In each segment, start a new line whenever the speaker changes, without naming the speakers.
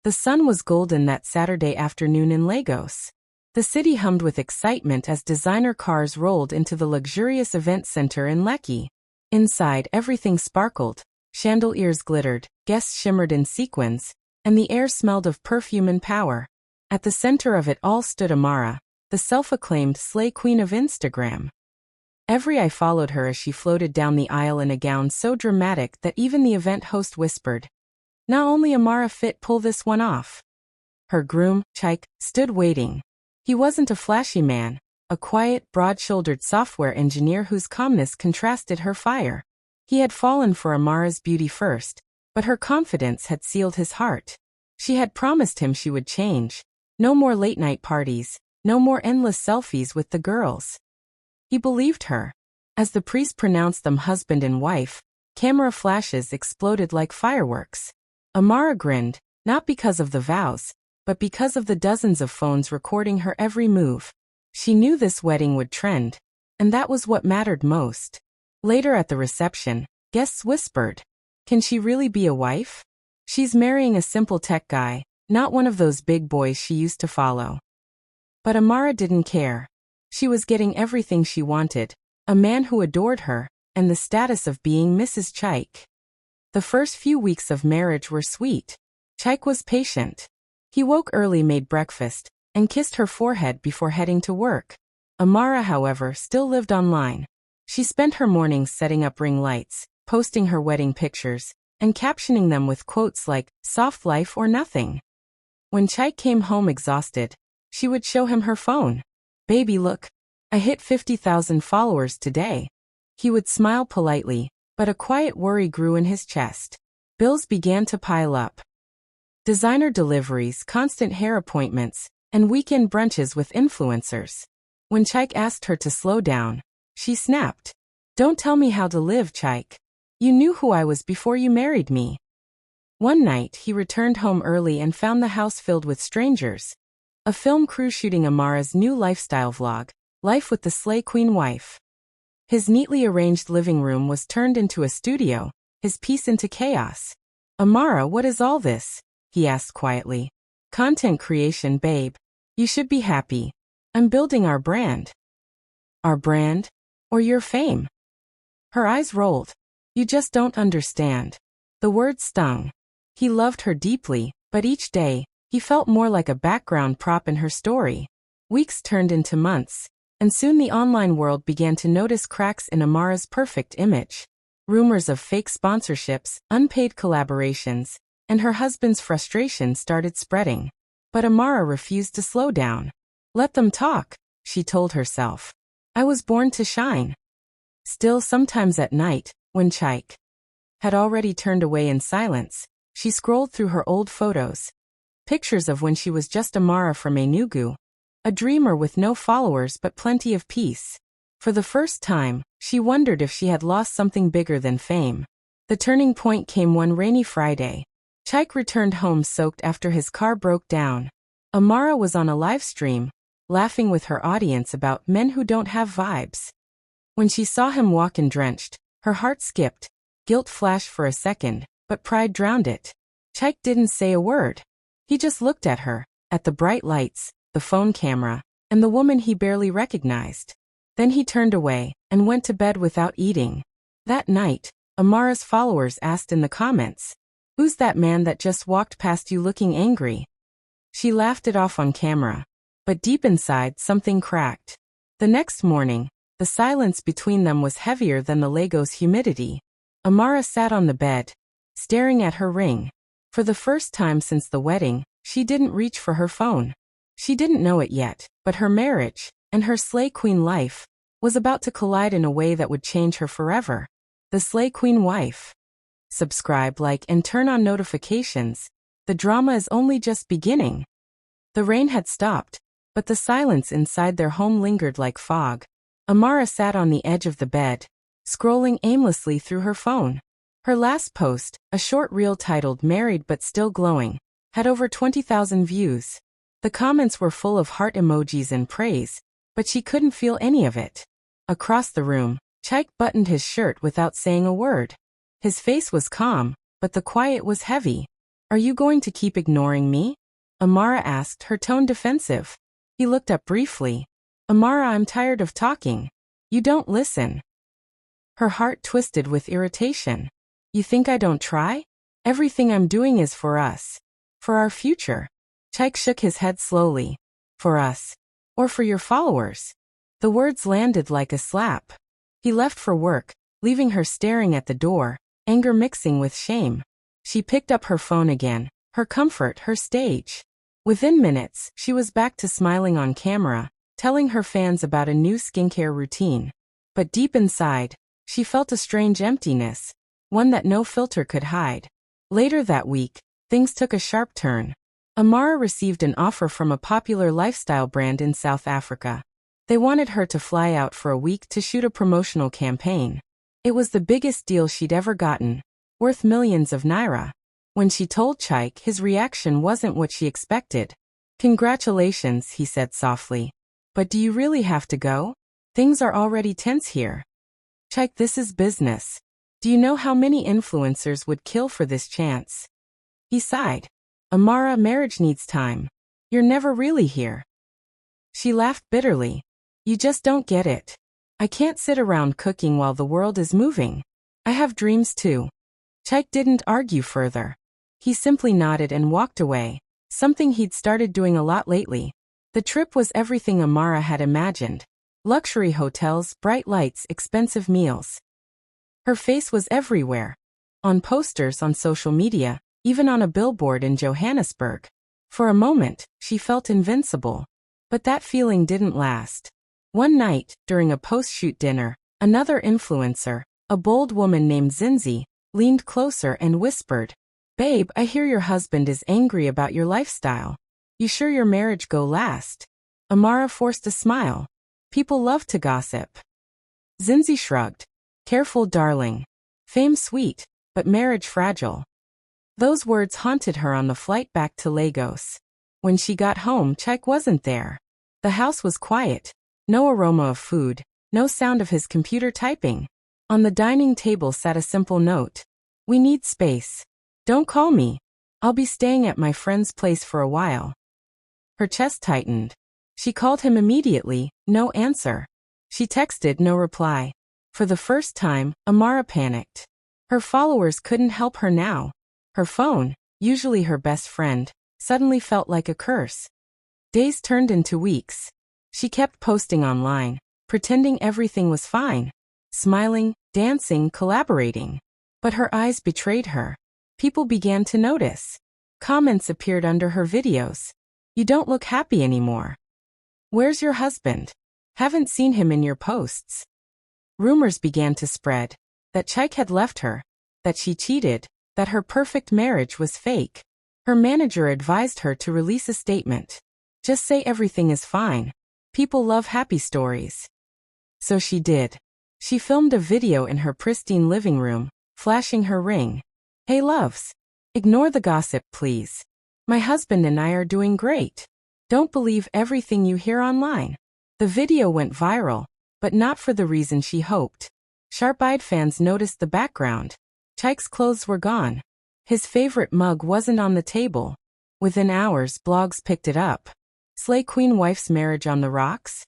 The sun was golden that Saturday afternoon in Lagos. The city hummed with excitement as designer cars rolled into the luxurious event center in Lekki. Inside, everything sparkled, chandeliers glittered, guests shimmered in sequins, and the air smelled of perfume and power. At the center of it all stood Amara, the self-acclaimed slay queen of Instagram. Every eye followed her as she floated down the aisle in a gown so dramatic that even the event host whispered, "Not only Amara fit pull this one off." Her groom, Chaik, stood waiting. He wasn't a flashy man, a quiet, broad-shouldered software engineer whose calmness contrasted her fire. He had fallen for Amara's beauty first, but her confidence had sealed his heart. She had promised him she would change. No more late-night parties, no more endless selfies with the girls. He believed her. As the priest pronounced them husband and wife, camera flashes exploded like fireworks. Amara grinned, not because of the vows, but because of the dozens of phones recording her every move. She knew this wedding would trend, and that was what mattered most. Later at the reception, guests whispered, "Can she really be a wife? She's marrying a simple tech guy, not one of those big boys she used to follow." But Amara didn't care. She was getting everything she wanted, a man who adored her, and the status of being Mrs. Chaik. The first few weeks of marriage were sweet. Chaik was patient. He woke early, made breakfast, and kissed her forehead before heading to work. Amara, however, still lived online. She spent her mornings setting up ring lights, posting her wedding pictures, and captioning them with quotes like, "Soft life or nothing." When Chaik came home exhausted, she would show him her phone. "Baby, look, I hit 50,000 followers today." He would smile politely, but a quiet worry grew in his chest. Bills began to pile up. Designer deliveries, constant hair appointments, and weekend brunches with influencers. When Chaik asked her to slow down, she snapped, "Don't tell me how to live, Chaik. You knew who I was before you married me." One night, he returned home early and found the house filled with strangers. A film crew shooting Amara's new lifestyle vlog, Life with the Slay Queen Wife. His neatly arranged living room was turned into a studio, his peace into chaos. "Amara, what is all this?" he asked quietly. "Content creation, babe. You should be happy. I'm building our brand." "Our brand? Or your fame?" Her eyes rolled. "You just don't understand." The word stung. He loved her deeply, but each day, he felt more like a background prop in her story. Weeks turned into months, and soon the online world began to notice cracks in Amara's perfect image. Rumors of fake sponsorships, unpaid collaborations, and her husband's frustration started spreading. But Amara refused to slow down. "Let them talk," she told herself. "I was born to shine." Still, sometimes at night, when Chaik had already turned away in silence, she scrolled through her old photos. Pictures of when she was just Amara from Enugu, a dreamer with no followers but plenty of peace. For the first time, she wondered if she had lost something bigger than fame. The turning point came one rainy Friday. Chaik returned home soaked after his car broke down. Amara was on a live stream, laughing with her audience about men who don't have vibes. When she saw him walk in drenched, her heart skipped. Guilt flashed for a second, but pride drowned it. Chaik didn't say a word. He just looked at her, at the bright lights, the phone camera, and the woman he barely recognized. Then he turned away and went to bed without eating. That night, Amara's followers asked in the comments, "Who's that man that just walked past you looking angry?" She laughed it off on camera. But deep inside, something cracked. The next morning, the silence between them was heavier than the Lagos humidity. Amara sat on the bed, staring at her ring. For the first time since the wedding, she didn't reach for her phone. She didn't know it yet, but her marriage, and her Slay Queen life, was about to collide in a way that would change her forever. The Slay Queen Wife. Subscribe, like, and turn on notifications. The drama is only just beginning. The rain had stopped, but the silence inside their home lingered like fog. Amara sat on the edge of the bed, scrolling aimlessly through her phone. Her last post, a short reel titled "Married But Still Glowing," had over 20,000 views. The comments were full of heart emojis and praise, but she couldn't feel any of it. Across the room, Chaik buttoned his shirt without saying a word. His face was calm, but the quiet was heavy. Are you going to keep ignoring me? Amara asked, her tone defensive. He looked up briefly. Amara, I'm tired of talking. You don't listen. Her heart twisted with irritation. You think I don't try? Everything I'm doing is for us. For our future. Chaik shook his head slowly. For us. Or for your followers. The words landed like a slap. He left for work, leaving her staring at the door, anger mixing with shame. She picked up her phone again, her comfort, her stage. Within minutes, she was back to smiling on camera, telling her fans about a new skincare routine. But deep inside, she felt a strange emptiness, one that no filter could hide. Later that week, things took a sharp turn. Amara received an offer from a popular lifestyle brand in South Africa. They wanted her to fly out for a week to shoot a promotional campaign. It was the biggest deal she'd ever gotten, worth millions of naira. When she told Chaik, his reaction wasn't what she expected. Congratulations, he said softly. But do you really have to go? Things are already tense here. Chaik, this is business. Do you know how many influencers would kill for this chance? He sighed. Amara, marriage needs time. You're never really here. She laughed bitterly. You just don't get it. I can't sit around cooking while the world is moving. I have dreams too. Chaik didn't argue further. He simply nodded and walked away, something he'd started doing a lot lately. The trip was everything Amara had imagined. Luxury hotels, bright lights, expensive meals. Her face was everywhere. On posters, on social media, even on a billboard in Johannesburg. For a moment, she felt invincible. But that feeling didn't last. One night, during a post-shoot dinner, another influencer, a bold woman named Zinzi, leaned closer and whispered, Babe, I hear your husband is angry about your lifestyle. You sure your marriage go last? Amara forced a smile. People love to gossip. Zinzi shrugged. Careful, darling. Fame sweet, but marriage fragile. Those words haunted her on the flight back to Lagos. When she got home, Chaik wasn't there. The house was quiet. No aroma of food, no sound of his computer typing. On the dining table sat a simple note. We need space. Don't call me. I'll be staying at my friend's place for a while. Her chest tightened. She called him immediately, no answer. She texted, no reply. For the first time, Amara panicked. Her followers couldn't help her now. Her phone, usually her best friend, suddenly felt like a curse. Days turned into weeks. She kept posting online, pretending everything was fine. Smiling, dancing, collaborating. But her eyes betrayed her. People began to notice. Comments appeared under her videos. You don't look happy anymore. Where's your husband? Haven't seen him in your posts. Rumors began to spread. That Chaik had left her. That she cheated. That her perfect marriage was fake. Her manager advised her to release a statement. Just say everything is fine. People love happy stories. So she did. She filmed a video in her pristine living room, flashing her ring. Hey loves. Ignore the gossip, please. My husband and I are doing great. Don't believe everything you hear online. The video went viral, but not for the reason she hoped. Sharp-eyed fans noticed the background. Chaik's clothes were gone. His favorite mug wasn't on the table. Within hours, blogs picked it up. Slay Queen wife's marriage on the rocks?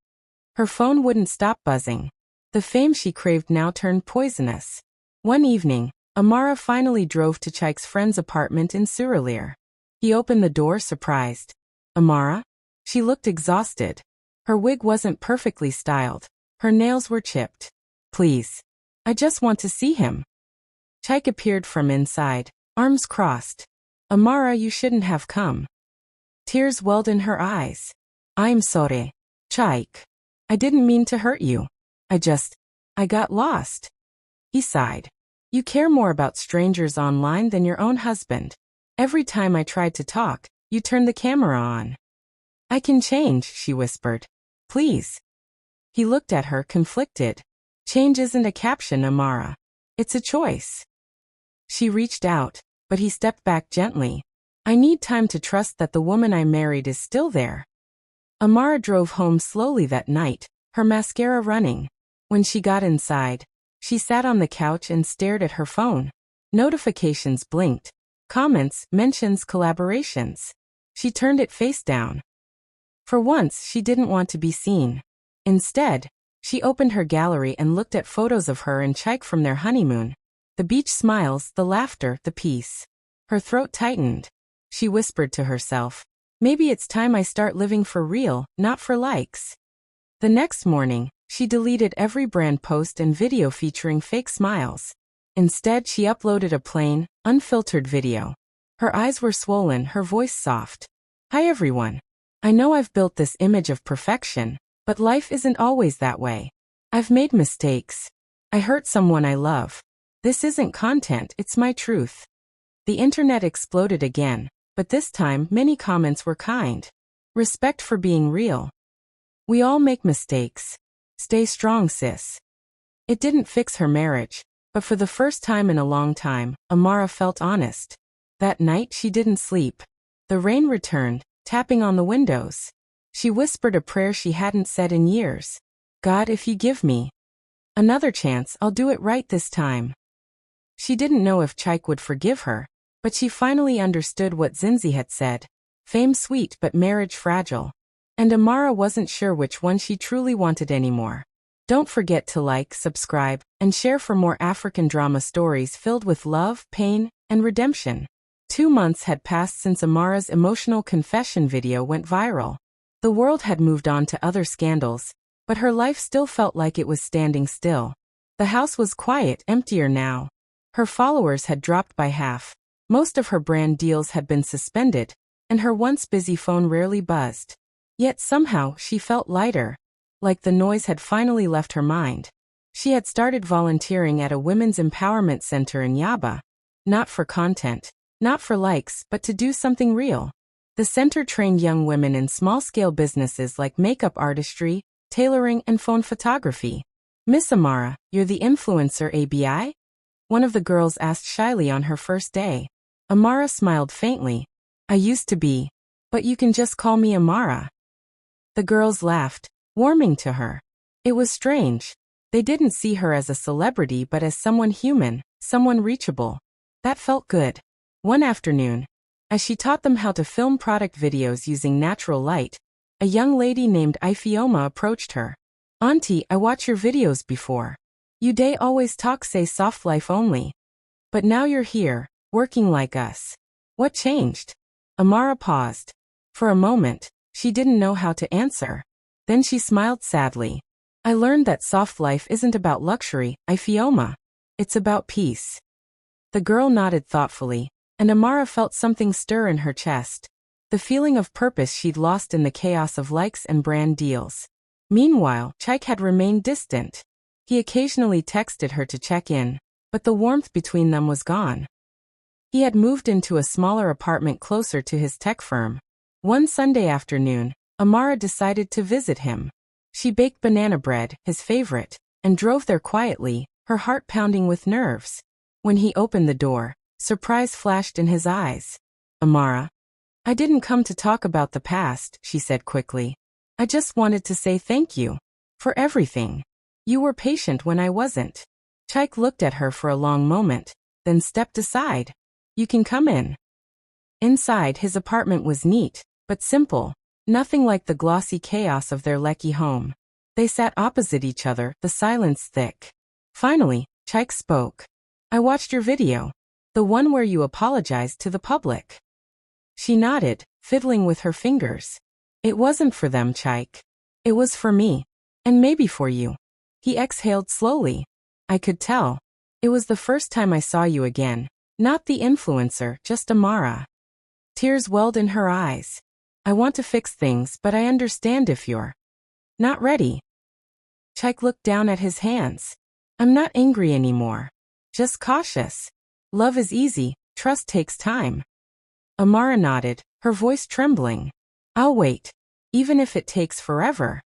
Her phone wouldn't stop buzzing. The fame she craved now turned poisonous. One evening, Amara finally drove to Chaik's friend's apartment in Surulere. He opened the door, surprised. Amara? She looked exhausted. Her wig wasn't perfectly styled. Her nails were chipped. Please. I just want to see him. Chaik appeared from inside, arms crossed. Amara, you shouldn't have come. Tears welled in her eyes. I'm sorry, Chaik. I didn't mean to hurt you. I got lost. He sighed. You care more about strangers online than your own husband. Every time I tried to talk, you turned the camera on. I can change, she whispered. Please. He looked at her, conflicted. Change isn't a caption, Amara. It's a choice. She reached out, but he stepped back gently. I need time to trust that the woman I married is still there. Amara drove home slowly that night, her mascara running. When she got inside, she sat on the couch and stared at her phone. Notifications blinked. Comments, mentions, collaborations. She turned it face down. For once, she didn't want to be seen. Instead, she opened her gallery and looked at photos of her and Chaik from their honeymoon. The beach smiles, the laughter, the peace. Her throat tightened. She whispered to herself, maybe it's time I start living for real, not for likes. The next morning, she deleted every brand post and video featuring fake smiles. Instead, she uploaded a plain, unfiltered video. Her eyes were swollen, her voice soft. Hi everyone. I know I've built this image of perfection, but life isn't always that way. I've made mistakes. I hurt someone I love. This isn't content, it's my truth. The internet exploded again, but this time many comments were kind. Respect for being real. We all make mistakes. Stay strong, sis. It didn't fix her marriage, but for the first time in a long time, Amara felt honest. That night she didn't sleep. The rain returned, tapping on the windows. She whispered a prayer she hadn't said in years. God, if you give me another chance, I'll do it right this time. She didn't know if Chaik would forgive her, but she finally understood what Zinzi had said. Fame sweet but marriage fragile. And Amara wasn't sure which one she truly wanted anymore. Don't forget to like, subscribe, and share for more African drama stories filled with love, pain, and redemption. 2 months had passed since Amara's emotional confession video went viral. The world had moved on to other scandals, but her life still felt like it was standing still. The house was quiet, emptier now. Her followers had dropped by half. Most of her brand deals had been suspended, and her once busy phone rarely buzzed. Yet somehow she felt lighter, like the noise had finally left her mind. She had started volunteering at a women's empowerment center in Yaba. Not for content, not for likes, but to do something real. The center trained young women in small-scale businesses like makeup artistry, tailoring, and phone photography. Miss Amara, you're the influencer ABI? One of the girls asked shyly on her first day. Amara smiled faintly. I used to be, but you can just call me Amara. The girls laughed, warming to her. It was strange. They didn't see her as a celebrity but as someone human, someone reachable. That felt good. One afternoon, as she taught them how to film product videos using natural light, a young lady named Ifeoma approached her. Auntie, I watch your videos before. You day always talk say soft life only. But now you're here, working like us. What changed? Amara paused. For a moment, she didn't know how to answer. Then she smiled sadly. I learned that soft life isn't about luxury, Ifeoma. It's about peace. The girl nodded thoughtfully, and Amara felt something stir in her chest. The feeling of purpose she'd lost in the chaos of likes and brand deals. Meanwhile, Chaik had remained distant. He occasionally texted her to check in, but the warmth between them was gone. He had moved into a smaller apartment closer to his tech firm. One Sunday afternoon, Amara decided to visit him. She baked banana bread, his favorite, and drove there quietly, her heart pounding with nerves. When he opened the door, surprise flashed in his eyes. Amara, I didn't come to talk about the past, she said quickly. I just wanted to say thank you. For everything. You were patient when I wasn't. Chaik looked at her for a long moment, then stepped aside. You can come in. Inside, his apartment was neat, but simple. Nothing like the glossy chaos of their Lekki home. They sat opposite each other, the silence thick. Finally, Chaik spoke. I watched your video. The one where you apologized to the public. She nodded, fiddling with her fingers. It wasn't for them, Chaik. It was for me. And maybe for you. He exhaled slowly. I could tell. It was the first time I saw you again. Not the influencer, just Amara. Tears welled in her eyes. I want to fix things, but I understand if you're not ready. Chaik looked down at his hands. I'm not angry anymore. Just cautious. Love is easy, trust takes time. Amara nodded, her voice trembling. I'll wait. Even if it takes forever.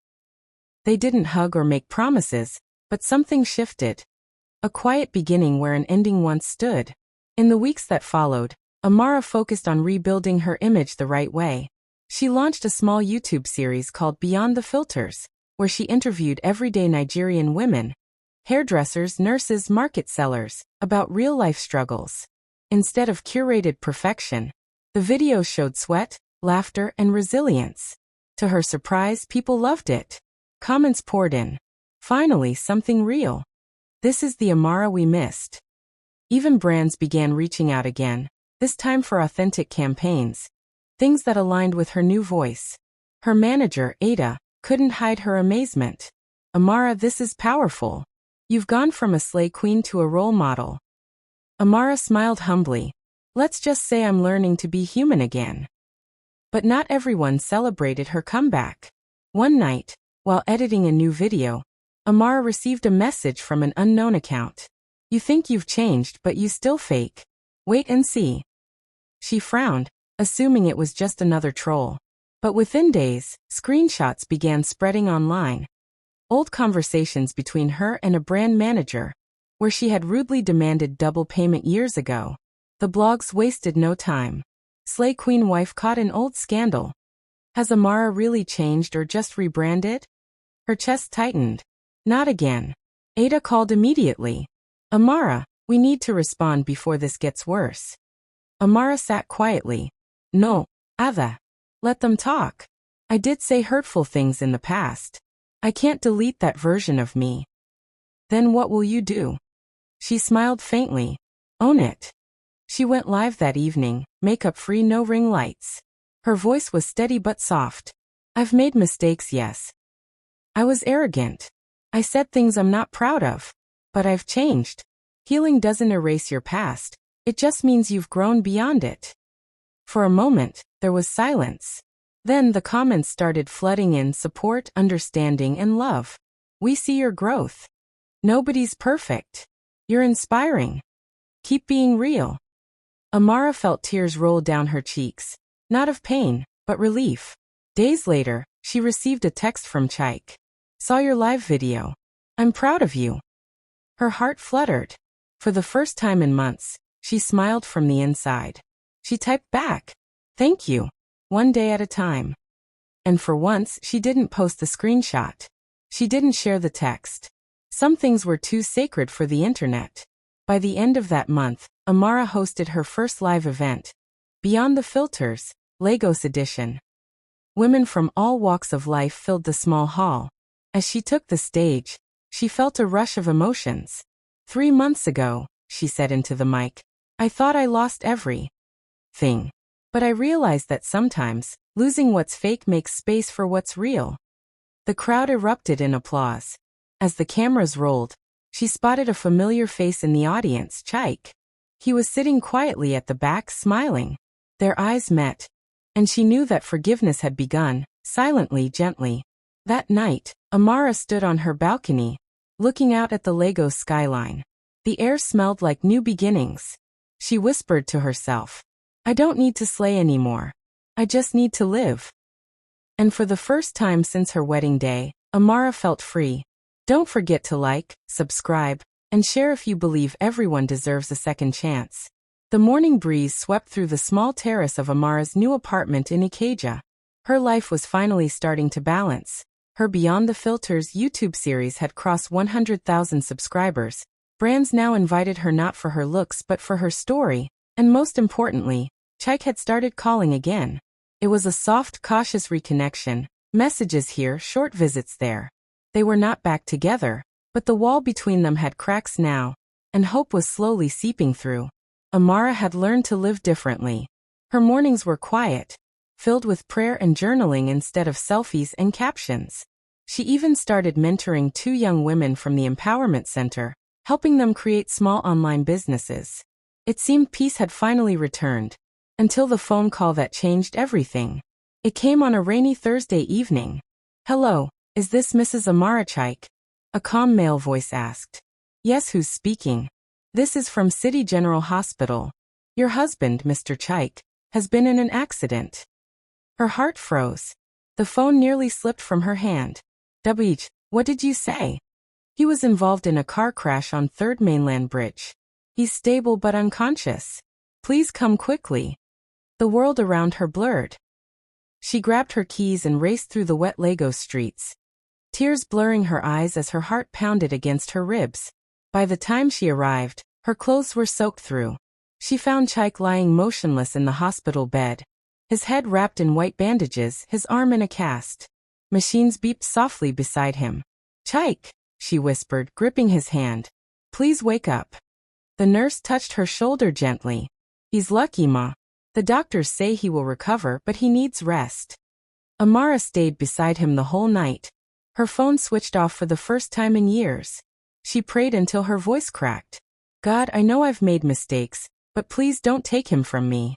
They didn't hug or make promises, but something shifted. A quiet beginning where an ending once stood. In the weeks that followed, Amara focused on rebuilding her image the right way. She launched a small YouTube series called Beyond the Filters, where she interviewed everyday Nigerian women, hairdressers, nurses, market sellers, about real-life struggles. instead of curated perfection. The video showed sweat, laughter, and resilience. To her surprise, people loved it. Comments poured in. Finally, something real. This is the Amara we missed. Even brands began reaching out again, this time for authentic campaigns. Things that aligned with her new voice. Her manager, Ada, couldn't hide her amazement. Amara, this is powerful. You've gone from a slay queen to a role model. Amara smiled humbly. Let's just say I'm learning to be human again. But not everyone celebrated her comeback. One night, while editing a new video, Amara received a message from an unknown account. You think you've changed, but you still fake. Wait and see. She frowned, assuming it was just another troll. But within days, screenshots began spreading online. Old conversations between her and a brand manager, where she had rudely demanded double payment years ago. The blogs wasted no time. Slay Queen wife caught in old scandal. Has Amara really changed or just rebranded? Her chest tightened. Not again. Ada called immediately. Amara, we need to respond before this gets worse. Amara sat quietly. No, Ada. Let them talk. I did say hurtful things in the past. I can't delete that version of me. Then what will you do? She smiled faintly. Own it. She went live that evening, makeup-free, no ring lights. Her voice was steady but soft. I've made mistakes, yes. I was arrogant. I said things I'm not proud of. But I've changed. Healing doesn't erase your past. It just means you've grown beyond it. For a moment, there was silence. Then the comments started flooding in: support, understanding, and love. We see your growth. Nobody's perfect. You're inspiring. Keep being real. Amara felt tears roll down her cheeks. Not of pain, but relief. Days later, she received a text from Chaik. Saw your live video. I'm proud of you. Her heart fluttered. For the first time in months, she smiled from the inside. She typed back, thank you, one day at a time. And for once, she didn't post the screenshot. She didn't share the text. Some things were too sacred for the internet. By the end of that month, Amara hosted her first live event. Beyond the Filters, Lagos edition. Women from all walks of life filled the small hall. As she took the stage, she felt a rush of emotions. 3 months ago, she said into the mic, I thought I lost everything. But I realized that sometimes, losing what's fake makes space for what's real. The crowd erupted in applause. As the cameras rolled, she spotted a familiar face in the audience, Chaik. He was sitting quietly at the back, smiling. Their eyes met, and she knew that forgiveness had begun, silently, gently. That night, Amara stood on her balcony, looking out at the Lagos skyline. The air smelled like new beginnings. She whispered to herself, I don't need to slay anymore. I just need to live. And for the first time since her wedding day, Amara felt free. Don't forget to like, subscribe, and share if you believe everyone deserves a second chance. The morning breeze swept through the small terrace of Amara's new apartment in Ikeja. Her life was finally starting to balance. Her Beyond the Filters YouTube series had crossed 100,000 subscribers. Brands now invited her not for her looks but for her story, and most importantly, Chaik had started calling again. It was a soft, cautious reconnection, messages here, short visits there. They were not back together, but the wall between them had cracks now, and hope was slowly seeping through. Amara had learned to live differently. Her mornings were quiet, filled with prayer and journaling instead of selfies and captions. She even started mentoring 2 young women from the Empowerment Center, helping them create small online businesses. It seemed peace had finally returned, until the phone call that changed everything. It came on a rainy Thursday evening. Hello, is this Mrs. Amara Chaik? A calm male voice asked. Yes, who's speaking? This is from City General Hospital. Your husband, Mr. Chaik, has been in an accident. Her heart froze. The phone nearly slipped from her hand. What did you say? He was involved in a car crash on 3rd Mainland Bridge. He's stable but unconscious. Please come quickly. The world around her blurred. She grabbed her keys and raced through the wet Lagos streets, tears blurring her eyes as her heart pounded against her ribs. By the time she arrived, her clothes were soaked through. She found Chaik lying motionless in the hospital bed. His head wrapped in white bandages, his arm in a cast. Machines beeped softly beside him. "Chaik," she whispered, gripping his hand. "Please wake up." The nurse touched her shoulder gently. "He's lucky, Ma. The doctors say he will recover, but he needs rest." Amara stayed beside him the whole night. Her phone switched off for the first time in years. She prayed until her voice cracked. "God, I know I've made mistakes, but please don't take him from me."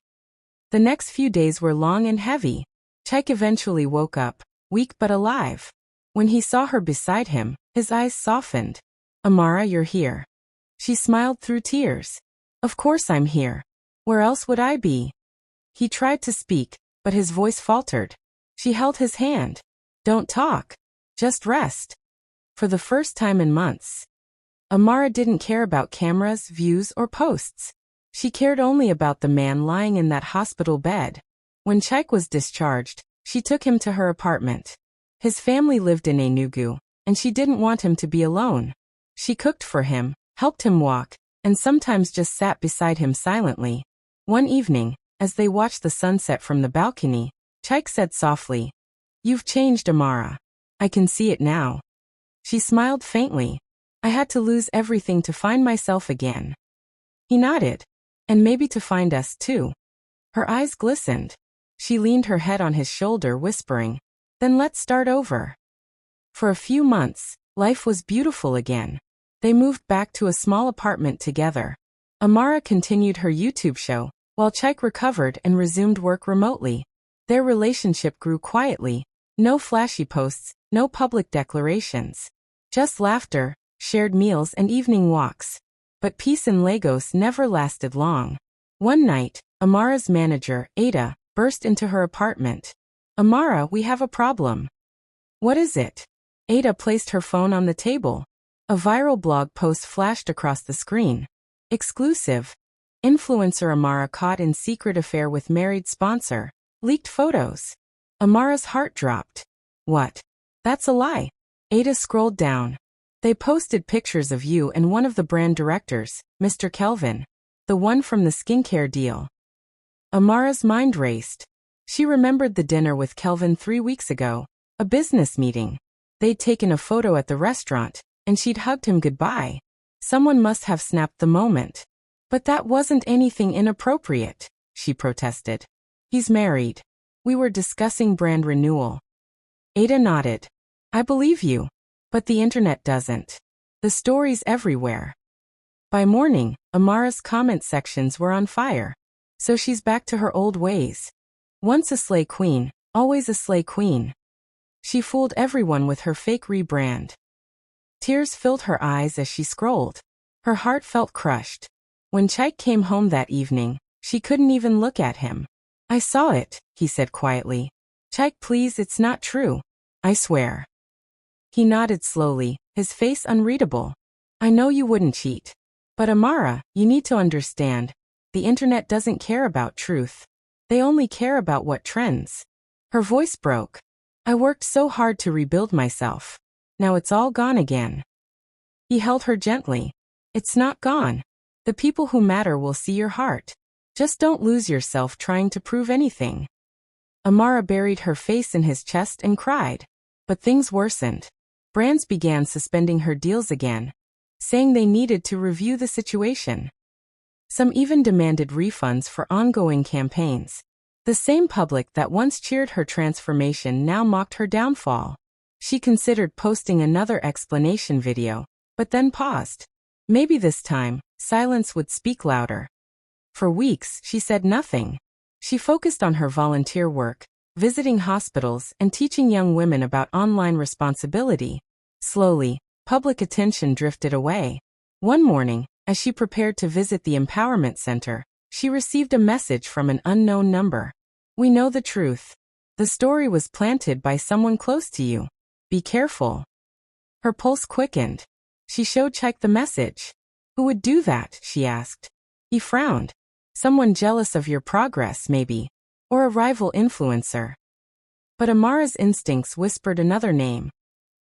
The next few days were long and heavy. Chaik eventually woke up, weak but alive. When he saw her beside him, his eyes softened. "Amara, you're here." She smiled through tears. "Of course I'm here. Where else would I be?" He tried to speak, but his voice faltered. She held his hand. "Don't talk. Just rest." For the first time in months, Amara didn't care about cameras, views, or posts. She cared only about the man lying in that hospital bed. When Chaik was discharged, she took him to her apartment. His family lived in Enugu, and she didn't want him to be alone. She cooked for him, helped him walk, and sometimes just sat beside him silently. One evening, as they watched the sunset from the balcony, Chaik said softly, "You've changed, Amara. I can see it now." She smiled faintly. "I had to lose everything to find myself again." He nodded. "And maybe to find us too." Her eyes glistened. She leaned her head on his shoulder, whispering, "Then let's start over." For a few months, life was beautiful again. They moved back to a small apartment together. Amara continued her YouTube show, while Chaik recovered and resumed work remotely. Their relationship grew quietly. No flashy posts, no public declarations. Just laughter, shared meals and evening walks. But peace in Lagos never lasted long. One night, Amara's manager, Ada, burst into her apartment. "Amara, we have a problem." "What is it?" Ada placed her phone on the table. A viral blog post flashed across the screen. Exclusive. Influencer Amara caught in secret affair with married sponsor. Leaked photos. Amara's heart dropped. "What? That's a lie." Ada scrolled down. "They posted pictures of you and one of the brand directors, Mr. Kelvin. The one from the skincare deal." Amara's mind raced. She remembered the dinner with Kelvin 3 weeks ago. A business meeting. They'd taken a photo at the restaurant, and she'd hugged him goodbye. Someone must have snapped the moment. "But that wasn't anything inappropriate," she protested. "He's married. We were discussing brand renewal." Ada nodded. "I believe you. But the internet doesn't. The story's everywhere." By morning, Amara's comment sections were on fire. So she's back to her old ways. Once a slay queen, always a slay queen. She fooled everyone with her fake rebrand. Tears filled her eyes as she scrolled. Her heart felt crushed. When Chaik came home that evening, she couldn't even look at him. "I saw it," he said quietly. "Chaik, please, it's not true. I swear." He nodded slowly, his face unreadable. "I know you wouldn't cheat. But Amara, you need to understand. The internet doesn't care about truth. They only care about what trends." Her voice broke. "I worked so hard to rebuild myself. Now it's all gone again." He held her gently. "It's not gone. The people who matter will see your heart. Just don't lose yourself trying to prove anything." Amara buried her face in his chest and cried. But things worsened. Brands began suspending her deals again, saying they needed to review the situation. Some even demanded refunds for ongoing campaigns. The same public that once cheered her transformation now mocked her downfall. She considered posting another explanation video, but then paused. Maybe this time, silence would speak louder. For weeks, she said nothing. She focused on her volunteer work, visiting hospitals and teaching young women about online responsibility. Slowly, public attention drifted away. One morning, as she prepared to visit the Empowerment Center, she received a message from an unknown number. "We know the truth. The story was planted by someone close to you. Be careful." Her pulse quickened. She showed Chaik the message. "Who would do that?" she asked. He frowned. "Someone jealous of your progress, maybe. Or a rival influencer." But Amara's instincts whispered another name.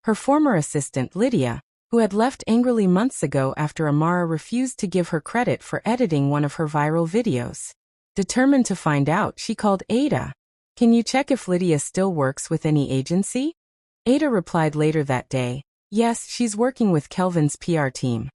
Her former assistant, Lydia, who had left angrily months ago after Amara refused to give her credit for editing one of her viral videos. Determined to find out, she called Ada. "Can you check if Lydia still works with any agency?" Ada replied later that day, "Yes, she's working with Kelvin's PR team."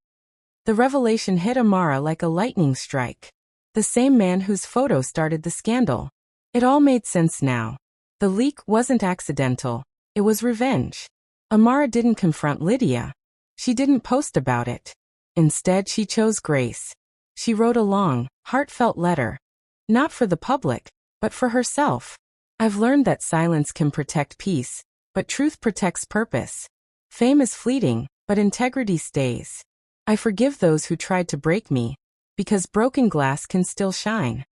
The revelation hit Amara like a lightning strike. The same man whose photo started the scandal. It all made sense now. The leak wasn't accidental. It was revenge. Amara didn't confront Lydia. She didn't post about it. Instead, she chose Grace. She wrote a long, heartfelt letter. Not for the public, but for herself. "I've learned that silence can protect peace, but truth protects purpose. Fame is fleeting, but integrity stays. I forgive those who tried to break me, because broken glass can still shine."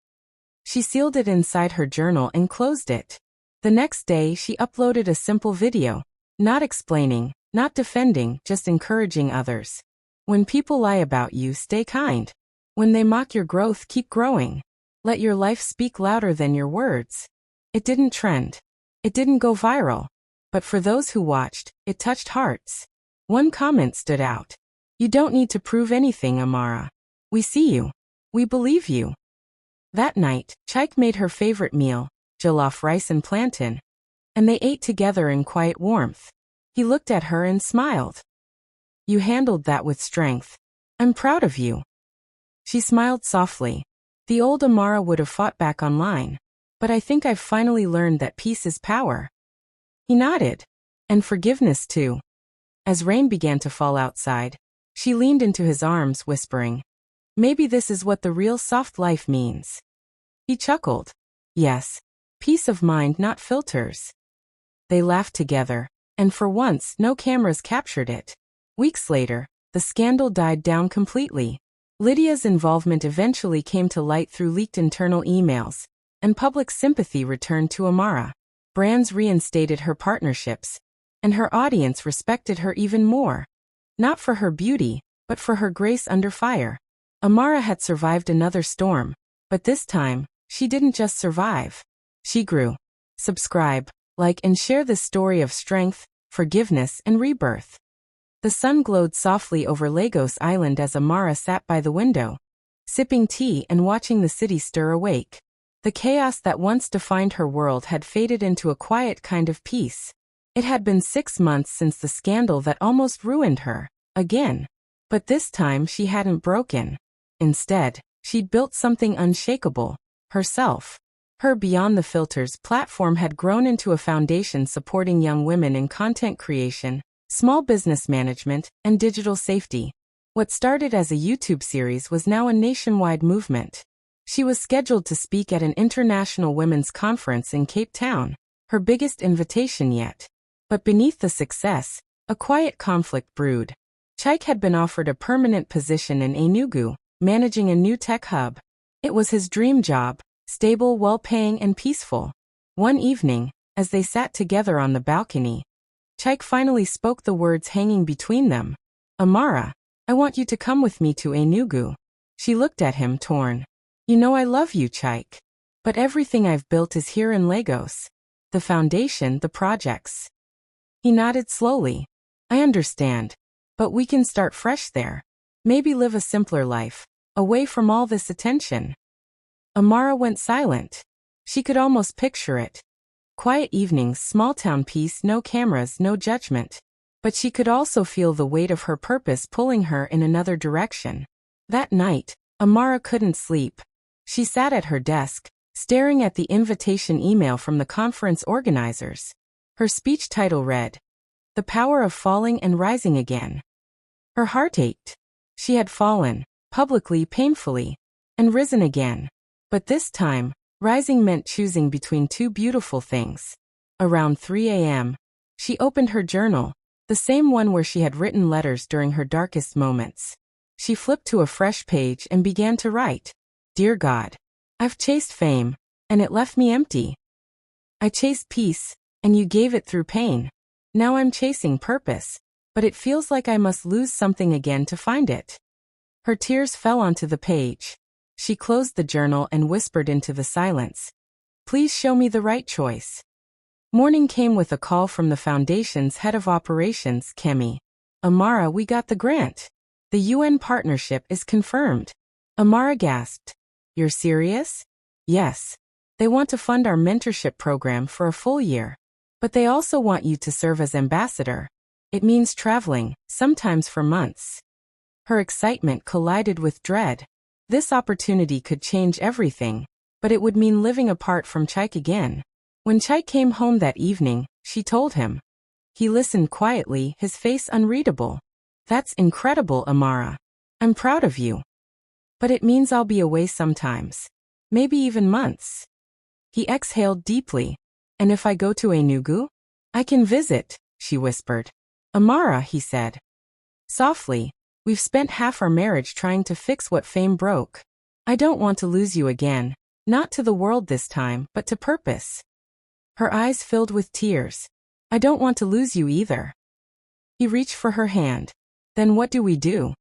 She sealed it inside her journal and closed it. The next day, she uploaded a simple video, not explaining, not defending, just encouraging others. When people lie about you, stay kind. When they mock your growth, keep growing. Let your life speak louder than your words. It didn't trend. It didn't go viral. But for those who watched, it touched hearts. One comment stood out. "You don't need to prove anything, Amara. We see you. We believe you." That night, Chaik made her favorite meal, jollof rice and plantain, and they ate together in quiet warmth. He looked at her and smiled. "You handled that with strength. I'm proud of you." She smiled softly. "The old Amara would have fought back online, but I think I've finally learned that peace is power." He nodded. "And forgiveness too." As rain began to fall outside, she leaned into his arms, whispering, "Maybe this is what the real soft life means." He chuckled. "Yes. Peace of mind, not filters." They laughed together, and for once, no cameras captured it. Weeks later, the scandal died down completely. Lydia's involvement eventually came to light through leaked internal emails, and public sympathy returned to Amara. Brands reinstated her partnerships, and her audience respected her even more. Not for her beauty, but for her grace under fire. Amara had survived another storm, but this time, she didn't just survive. She grew. Subscribe, like, and share this story of strength, forgiveness, and rebirth. The sun glowed softly over Lagos Island as Amara sat by the window, sipping tea and watching the city stir awake. The chaos that once defined her world had faded into a quiet kind of peace. It had been 6 months since the scandal that almost ruined her, again. But this time she hadn't broken. Instead, she'd built something unshakable, herself. Her Beyond the Filters platform had grown into a foundation supporting young women in content creation, small business management, and digital safety. What started as a YouTube series was now a nationwide movement. She was scheduled to speak at an international women's conference in Cape Town, her biggest invitation yet. But beneath the success, a quiet conflict brewed. Chaik had been offered a permanent position in Enugu, managing a new tech hub. It was his dream job, stable, well-paying, and peaceful. One evening, as they sat together on the balcony, Chaik finally spoke the words hanging between them. "Amara, I want you to come with me to Enugu." She looked at him, torn. "You know I love you, Chaik. But everything I've built is here in Lagos. The foundation, the projects." He nodded slowly. "I understand. But we can start fresh there. Maybe live a simpler life, away from all this attention." Amara went silent. She could almost picture it. Quiet evenings, small-town peace, no cameras, no judgment. But she could also feel the weight of her purpose pulling her in another direction. That night, Amara couldn't sleep. She sat at her desk, staring at the invitation email from the conference organizers. Her speech title read, "The Power of Falling and Rising Again." Her heart ached. She had fallen, publicly, painfully, and risen again. But this time, rising meant choosing between two beautiful things. Around 3 a.m., she opened her journal, the same one where she had written letters during her darkest moments. She flipped to a fresh page and began to write, "Dear God, I've chased fame, and it left me empty. I chased peace, and you gave it through pain. Now I'm chasing purpose, but it feels like I must lose something again to find it." Her tears fell onto the page. She closed the journal and whispered into the silence, "Please show me the right choice." Morning came with a call from the foundation's head of operations, Kemi. Amara, we got the grant. The UN partnership is confirmed. Amara gasped. You're serious? Yes. They want to fund our mentorship program for a full year. But they also want you to serve as ambassador. It means traveling, sometimes for months. Her excitement collided with dread. This opportunity could change everything, but it would mean living apart from Chaik again. When Chaik came home that evening, she told him. He listened quietly, his face unreadable. That's incredible, Amara. I'm proud of you. But it means I'll be away sometimes. Maybe even months. He exhaled deeply. And if I go to Enugu? I can visit, she whispered. Amara, he said. Softly, we've spent half our marriage trying to fix what fame broke. I don't want to lose you again, not to the world this time, but to purpose. Her eyes filled with tears. I don't want to lose you either. He reached for her hand. Then what do we do?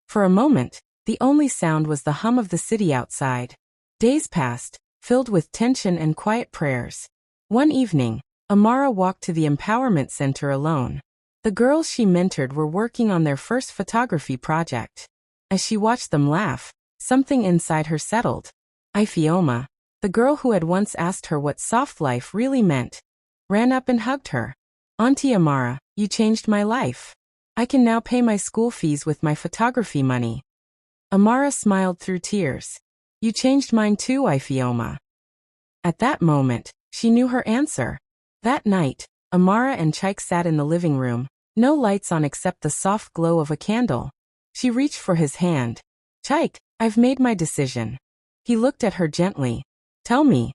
For a moment, the only sound was the hum of the city outside. Days passed, filled with tension and quiet prayers. One evening, Amara walked to the empowerment center alone. The girls she mentored were working on their first photography project. As she watched them laugh, something inside her settled. Ifeoma, the girl who had once asked her what soft life really meant, ran up and hugged her. Auntie Amara, you changed my life. I can now pay my school fees with my photography money. Amara smiled through tears. You changed mine too, Ifeoma. At that moment, she knew her answer. That night, Amara and Chaik sat in the living room, no lights on except the soft glow of a candle. She reached for his hand. Chaik, I've made my decision. He looked at her gently. Tell me.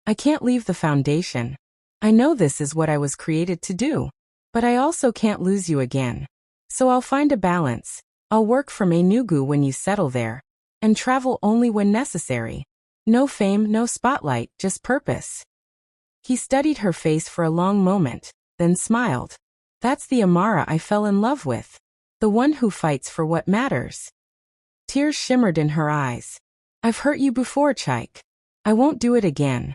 I can't leave the foundation. I know this is what I was created to do. But I also can't lose you again. So I'll find a balance. I'll work from Enugu when you settle there. And travel only when necessary. No fame, no spotlight, just purpose. He studied her face for a long moment, then smiled. That's the Amara I fell in love with. The one who fights for what matters. Tears shimmered in her eyes. I've hurt you before, Chaik. I won't do it again.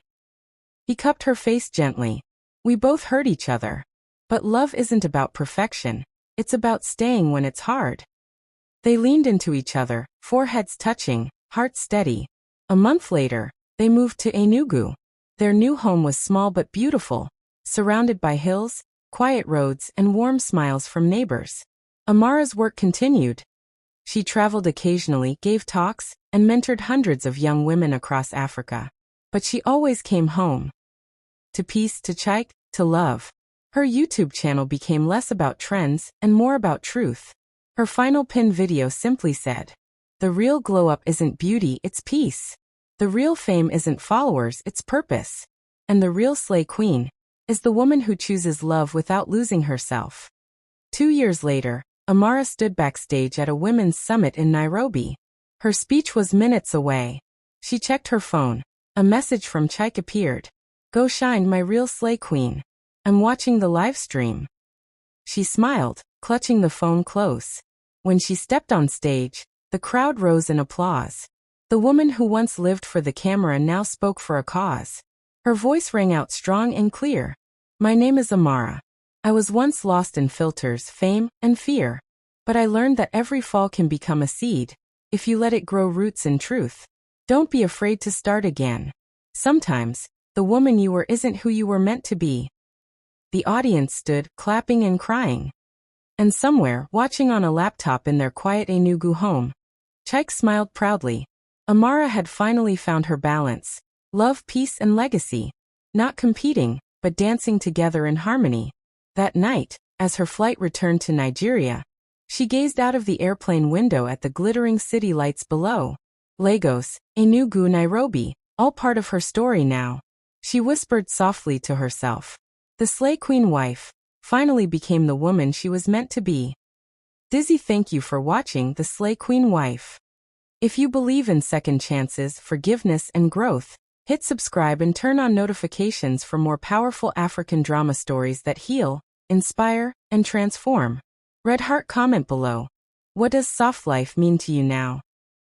He cupped her face gently. We both hurt each other. But love isn't about perfection. It's about staying when it's hard. They leaned into each other, foreheads touching, hearts steady. A month later, they moved to Enugu. Their new home was small but beautiful, surrounded by hills, quiet roads, and warm smiles from neighbors. Amara's work continued. She traveled occasionally, gave talks, and mentored hundreds of young women across Africa. But she always came home. To peace, to Chaik, to love. Her YouTube channel became less about trends and more about truth. Her final pinned video simply said, the real glow-up isn't beauty, it's peace. The real fame isn't followers, it's purpose. And the real slay queen is the woman who chooses love without losing herself. 2 years later, Amara stood backstage at a women's summit in Nairobi. Her speech was minutes away. She checked her phone. A message from Chaik appeared. Go shine, my real slay queen. I'm watching the live stream. She smiled, clutching the phone close. When she stepped on stage, the crowd rose in applause. The woman who once lived for the camera now spoke for a cause. Her voice rang out strong and clear. My name is Amara. I was once lost in filters, fame, and fear. But I learned that every fall can become a seed, if you let it grow roots in truth. Don't be afraid to start again. Sometimes, the woman you were isn't who you were meant to be. The audience stood, clapping and crying. And somewhere, watching on a laptop in their quiet Enugu home, Chaik smiled proudly. Amara had finally found her balance. Love, peace, and legacy. Not competing, but dancing together in harmony. That night, as her flight returned to Nigeria, she gazed out of the airplane window at the glittering city lights below. Lagos, Enugu, Nairobi, all part of her story now. She whispered softly to herself. The Slay Queen wife finally became the woman she was meant to be. Dizzy, thank you for watching The Slay Queen Wife. If you believe in second chances, forgiveness, and growth, hit subscribe and turn on notifications for more powerful African drama stories that heal, inspire, and transform. Red heart comment below. What does soft life mean to you now?